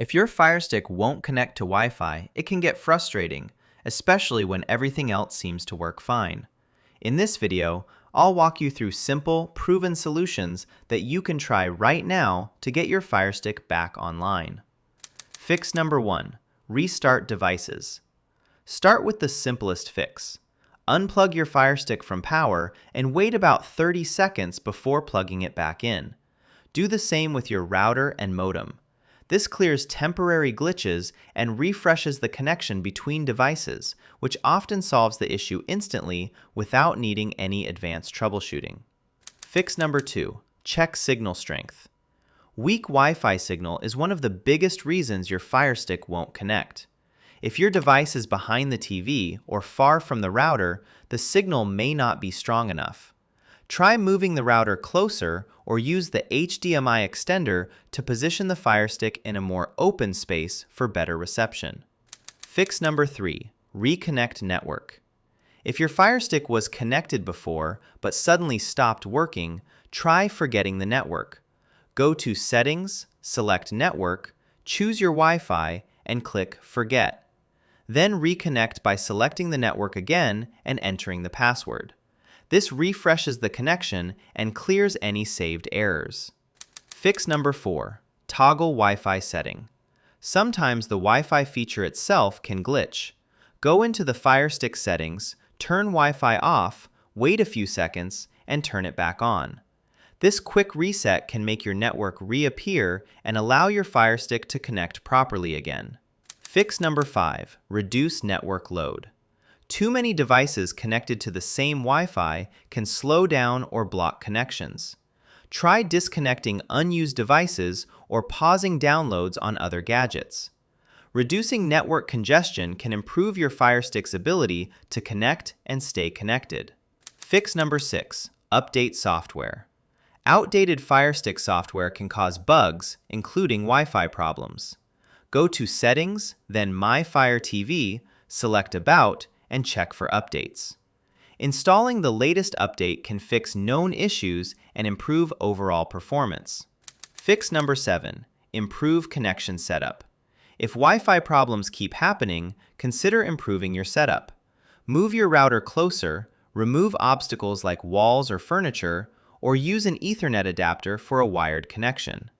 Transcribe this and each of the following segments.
If your Firestick won't connect to Wi-Fi, it can get frustrating, especially when everything else seems to work fine. In this video, I'll walk you through simple, proven solutions that you can try right now to get your Firestick back online. Fix number 1. Restart devices. Start with the simplest fix. Unplug your Firestick from power and wait about 30 seconds before plugging it back in. Do the same with your router and modem. This clears temporary glitches and refreshes the connection between devices, which often solves the issue instantly without needing any advanced troubleshooting. Fix number 2. Check signal strength. Weak Wi-Fi signal is one of the biggest reasons your Firestick won't connect. If your device is behind the TV or far from the router, the signal may not be strong enough. Try moving the router closer or use the HDMI extender to position the Firestick in a more open space for better reception. Fix number 3. Reconnect network. If your Firestick was connected before but suddenly stopped working, try forgetting the network. Go to Settings, select Network, choose your Wi-Fi, and click Forget. Then reconnect by selecting the network again and entering the password. This refreshes the connection and clears any saved errors. Fix number 4. Toggle Wi-Fi setting. Sometimes the Wi-Fi feature itself can glitch. Go into the Firestick settings, turn Wi-Fi off, wait a few seconds, and turn it back on. This quick reset can make your network reappear and allow your Firestick to connect properly again. Fix number 5. Reduce network load. Too many devices connected to the same Wi-Fi can slow down or block connections. Try disconnecting unused devices or pausing downloads on other gadgets. Reducing network congestion can improve your Firestick's ability to connect and stay connected. Fix number 6. Update software. Outdated Firestick software can cause bugs, including Wi-Fi problems. Go to Settings, then My Fire TV, select About, and check for updates. Installing the latest update can fix known issues and improve overall performance. Fix number 7. Improve connection setup. If Wi-Fi problems keep happening, consider improving your setup. Move your router closer, remove obstacles like walls or furniture, or use an Ethernet adapter for a wired connection.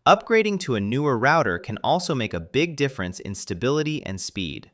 Upgrading to a newer router can also make a big difference in stability and speed.